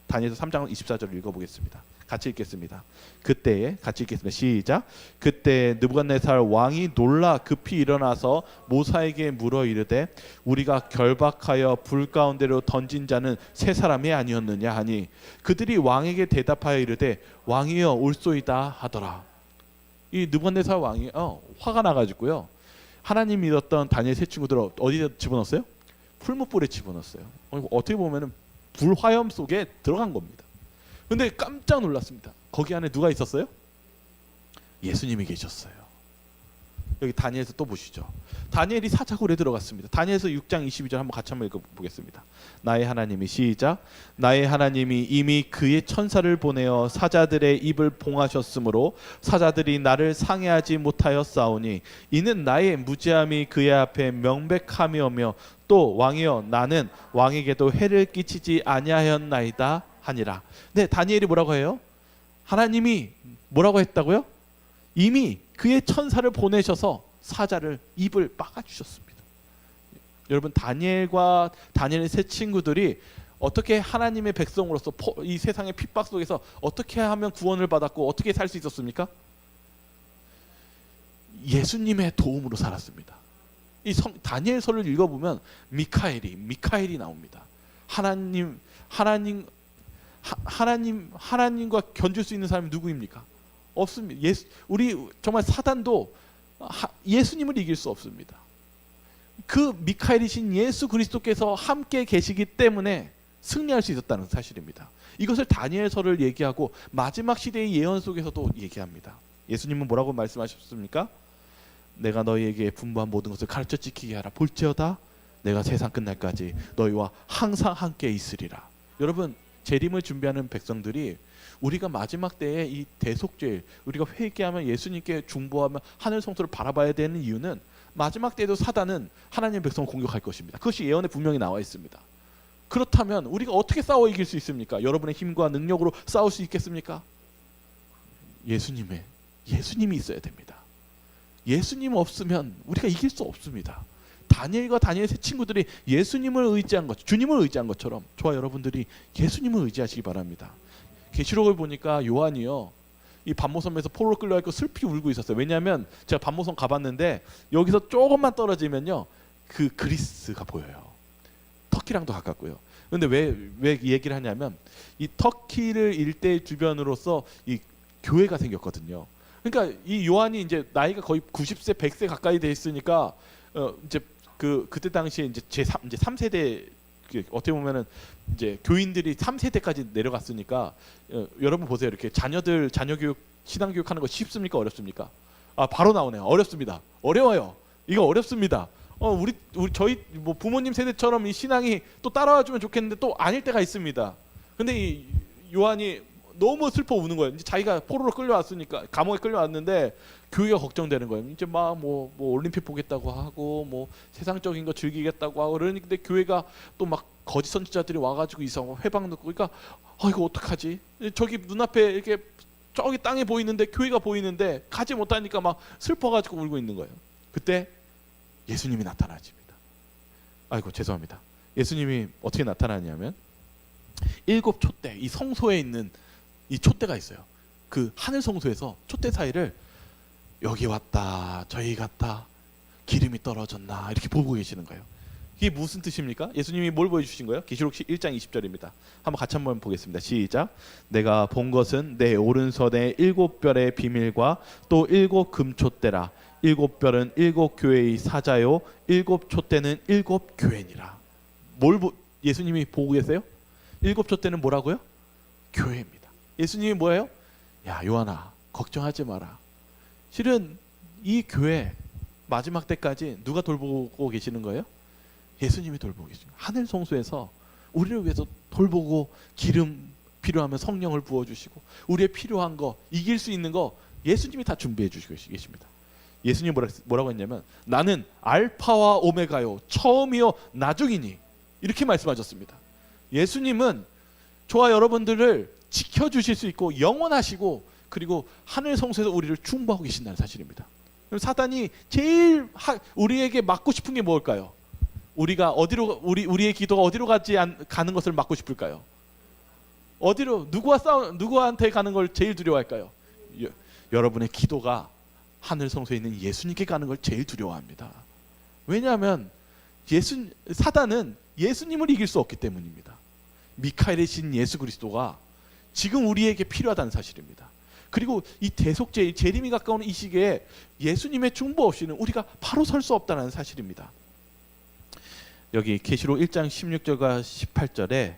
다니엘서 3장 24절을 읽어보겠습니다. 같이 읽겠습니다. 그때에 같이 읽겠습니다. 시작. 그때 느부갓네살 왕이 놀라 급히 일어나서 모사에게 물어 이르되 우리가 결박하여 불 가운데로 던진 자는 세 사람이 아니었느냐 하니 그들이 왕에게 대답하여 이르되 왕이여 올소이다 하더라. 이 느부갓네살 왕이 화가 나가지고요. 하나님 믿었던 다니엘 세 친구들을 어디에 집어넣었어요? 풀무불에 집어넣었어요. 어떻게 보면은 불화염 속에 들어간 겁니다. 근데 깜짝 놀랐습니다. 거기 안에 누가 있었어요? 예수님이 계셨어요. 여기 다니엘서 또 보시죠. 다니엘이 사자굴에 들어갔습니다. 다니엘서 6장 22절 한번 같이 한번 읽어보겠습니다. 나의 하나님이 시작. 나의 하나님이 이미 그의 천사를 보내어 사자들의 입을 봉하셨으므로 사자들이 나를 상해하지 못하였사오니 이는 나의 무지함이 그의 앞에 명백함이오며 또 왕이여 나는 왕에게도 해를 끼치지 아니하였나이다 하니라. 네, 다니엘이 뭐라고 해요? 하나님이 뭐라고 했다고요? 이미 그의 천사를 보내셔서 사자를 입을 막아주셨습니다. 여러분, 다니엘과 다니엘의 세 친구들이 어떻게 하나님의 백성으로서 이 세상의 핍박 속에서 어떻게 하면 구원을 받았고 어떻게 살 수 있었습니까? 예수님의 도움으로 살았습니다. 이 다니엘서를 읽어보면 미카엘이 나옵니다. 하나님과 견줄 수 있는 사람이 누구입니까? 없습니다. 우리 정말 사단도 예수님을 이길 수 없습니다. 그 미카엘이신 예수 그리스도께서 함께 계시기 때문에 승리할 수 있었다는 사실입니다. 이것을 다니엘서를 얘기하고 마지막 시대의 예언 속에서도 얘기합니다. 예수님은 뭐라고 말씀하셨습니까? 내가 너희에게 분부한 모든 것을 가르쳐 지키게 하라. 볼지어다 내가 세상 끝날까지 너희와 항상 함께 있으리라. 여러분, 재림을 준비하는 백성들이 우리가 마지막 때에 이 대속죄일, 우리가 회개하면 예수님께 중보하면 하늘 성소를 바라봐야 되는 이유는 마지막 때에도 사단은 하나님의 백성을 공격할 것입니다. 그것이 예언에 분명히 나와 있습니다. 그렇다면 우리가 어떻게 싸워 이길 수 있습니까? 여러분의 힘과 능력으로 싸울 수 있겠습니까? 예수님이 있어야 됩니다. 예수님 없으면 우리가 이길 수 없습니다. 다니엘과 다니엘 세 친구들이 예수님을 의지한 것, 주님을 의지한 것처럼 저와 여러분들이 예수님을 의지하시기 바랍니다. 계시록을 보니까 요한이요, 이 반모섬에서 포로로 끌려가고 슬피 울고 있었어요. 왜냐하면 제가 반모섬 가봤는데 여기서 조금만 떨어지면요 그 그리스가 보여요. 터키랑도 가깝고요. 그런데 왜 이 얘기를 하냐면 이 터키를 일대 주변으로서 이 교회가 생겼거든요. 그러니까 이 요한이 이제 나이가 거의 90세, 100세 가까이 돼 있으니까 이제 그때 당시에 이제 이제 3세대 어떻게 보면은 이제 교인들이 3세대까지 내려갔으니까 여러분 보세요. 이렇게 자녀 교육, 신앙 교육하는 거 쉽습니까? 어렵습니까? 바로 나오네요. 어렵습니다. 어려워요. 이거 어렵습니다. 저희 뭐 부모님 세대처럼 이 신앙이 또 따라와 주면 좋겠는데 또 아닐 때가 있습니다. 근데 이 요한이 너무 슬퍼 우는 거예요. 이제 자기가 포로로 끌려왔으니까, 감옥에 끌려왔는데 교회가 걱정되는 거예요. 이제 막 뭐 올림픽 보겠다고 하고 뭐 세상적인 거 즐기겠다고 하고 그러는데 교회가 또 막 거짓 선지자들이 와가지고 이상한 회방 넣고, 그러니까 이거 어떡하지? 저기 눈앞에 이렇게 저기 땅에 보이는데, 교회가 보이는데 가지 못하니까 막 슬퍼가지고 울고 있는 거예요. 그때 예수님이 나타나십니다. 아이고 죄송합니다. 예수님이 어떻게 나타나냐면 7 촛대, 이 성소에 있는 이 촛대가 있어요. 그 하늘 성소에서 촛대 사이를 여기 왔다 저기 갔다 기름이 떨어졌나 이렇게 보고 계시는 거예요. 이게 무슨 뜻입니까? 예수님이 뭘 보여주신 거예요? 계시록 1장 20절입니다. 한번 같이 한번 보겠습니다. 시작. 내가 본 것은 내 오른손에 7별의 비밀과 또 7 금촛대라. 7별은 7 교회의 사자요 7 촛대는 7 교회니라. 예수님이 보고 계세요? 7 촛대는 뭐라고요? 교회입니다. 예수님이 뭐예요? 야 요한아 걱정하지 마라. 실은 이 교회 마지막 때까지 누가 돌보고 계시는 거예요? 예수님이 돌보고 계십니다. 하늘 성소에서 우리를 위해서 돌보고 기름 필요하면 성령을 부어주시고 우리의 필요한 거, 이길 수 있는 거 예수님이 다 준비해 주시고 계십니다. 예수님이 뭐라고 했냐면 나는 알파와 오메가요 처음이요 나중이니 이렇게 말씀하셨습니다. 예수님은 저와 여러분들을 지켜주실 수 있고 영원하시고 그리고 하늘 성소에서 우리를 충보하고 계신다는 사실입니다. 그럼 사단이 제일 우리에게 맞고 싶은 게 뭘까요? 우리가 어디로 우리의 기도가 어디로 가는 것을 막고 싶을까요? 어디로 누구한테 가는 걸 제일 두려워할까요? 여러분의 기도가 하늘 성소에 있는 예수님께 가는 걸 제일 두려워합니다. 왜냐하면 사단은 예수님을 이길 수 없기 때문입니다. 미카엘의 신 예수 그리스도가 지금 우리에게 필요하다는 사실입니다. 그리고 이 대속죄 재림이 가까운 이 시기에 예수님의 중보 없이는 우리가 바로 설 수 없다는 사실입니다. 여기 계시록 1장 16절과 18절에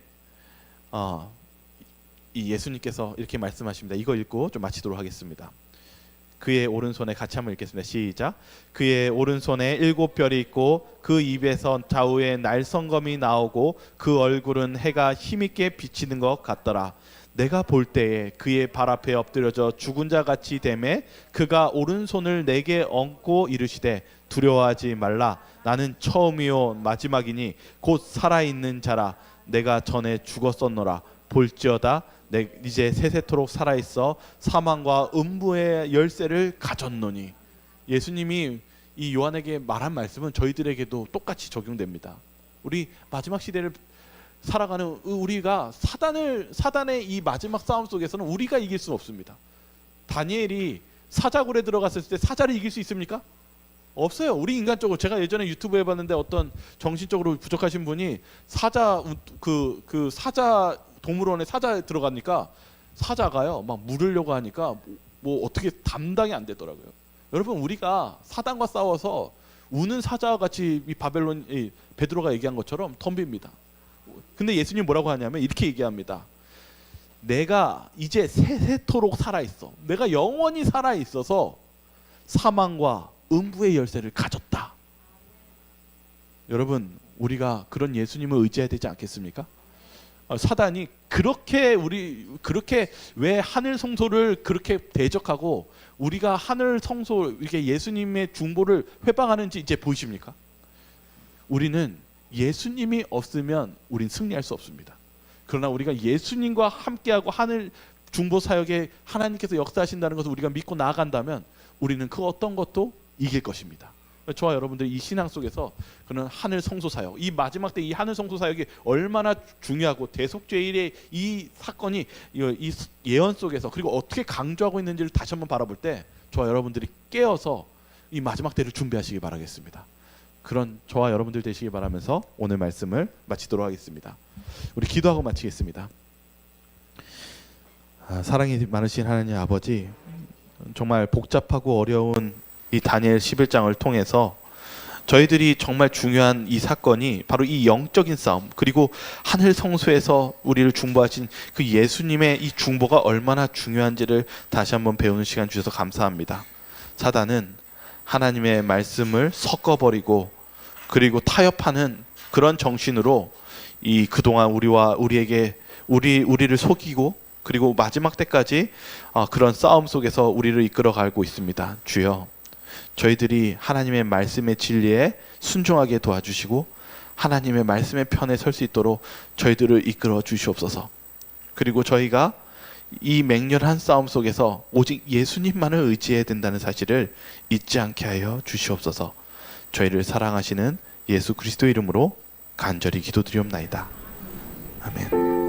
이 예수님께서 이렇게 말씀하십니다. 이거 읽고 좀 마치도록 하겠습니다. 그의 오른손에 같이 한번 읽겠습니다. 시작. 그의 오른손에 7별이 있고 그 입에서 좌우에 날성검이 나오고 그 얼굴은 해가 힘있게 비치는 것 같더라. 내가 볼 때에 그의 발 앞에 엎드려져 죽은 자 같이 되매 그가 오른손을 내게 얹고 이르시되 두려워하지 말라. 나는 처음이요 마지막이니 곧 살아있는 자라. 내가 전에 죽었었노라. 볼지어다 이제 세세토록 살아있어 사망과 음부의 열쇠를 가졌노니. 예수님이 이 요한에게 말한 말씀은 저희들에게도 똑같이 적용됩니다. 우리 마지막 시대를 살아가는 우리가 사단의 이 마지막 싸움 속에서는 우리가 이길 수 없습니다. 다니엘이 사자굴에 들어갔을 때 사자를 이길 수 있습니까? 없어요. 우리 인간적으로 제가 예전에 유튜브 해봤는데 어떤 정신적으로 부족하신 분이 사자 동물원에 사자에 들어가니까 사자가요 막 물으려고 하니까 뭐 어떻게 감당이 안 되더라고요. 여러분 우리가 사단과 싸워서 우는 사자와 같이 이 베드로가 얘기한 것처럼 덤빕니다. 근데 예수님 뭐라고 하냐면 이렇게 얘기합니다. 내가 이제 세세토록 살아있어. 내가 영원히 살아있어서 사망과 음부의 열쇠를 가졌다. 여러분 우리가 그런 예수님을 의지해야 되지 않겠습니까? 사단이 그렇게 왜 하늘 성소를 그렇게 대적하고 우리가 하늘 성소 이렇게 예수님의 중보를 회방하는지 이제 보이십니까? 우리는 예수님이 없으면 우린 승리할 수 없습니다. 그러나 우리가 예수님과 함께하고 하늘 중보 사역에 하나님께서 역사하신다는 것을 우리가 믿고 나아간다면 우리는 그 어떤 것도 이길 것입니다. 저와 여러분들이 이 신앙 속에서 그는 하늘 성소 사역, 이 마지막 때 이 하늘 성소 사역이 얼마나 중요하고 대속죄일의 이 사건이 이 예언 속에서 그리고 어떻게 강조하고 있는지를 다시 한번 바라볼 때 저와 여러분들이 깨어서 이 마지막 때를 준비하시기 바라겠습니다. 그런 저와 여러분들 되시기 바라면서 오늘 말씀을 마치도록 하겠습니다. 우리 기도하고 마치겠습니다. 사랑이 많으신 하나님 아버지, 정말 복잡하고 어려운 이 다니엘 11장을 통해서 저희들이 정말 중요한 이 사건이 바로 이 영적인 싸움, 그리고 하늘 성소에서 우리를 중보하신 그 예수님의 이 중보가 얼마나 중요한지를 다시 한번 배우는 시간 주셔서 감사합니다. 사단은 하나님의 말씀을 섞어버리고 그리고 타협하는 그런 정신으로 이 그동안 우리를 속이고 그리고 마지막 때까지 그런 싸움 속에서 우리를 이끌어가고 있습니다. 주여, 저희들이 하나님의 말씀의 진리에 순종하게 도와주시고 하나님의 말씀의 편에 설 수 있도록 저희들을 이끌어 주시옵소서. 그리고 저희가 이 맹렬한 싸움 속에서 오직 예수님만을 의지해야 된다는 사실을 잊지 않게 하여 주시옵소서. 저희를 사랑하시는 예수 그리스도 이름으로 간절히 기도드리옵나이다. 아멘.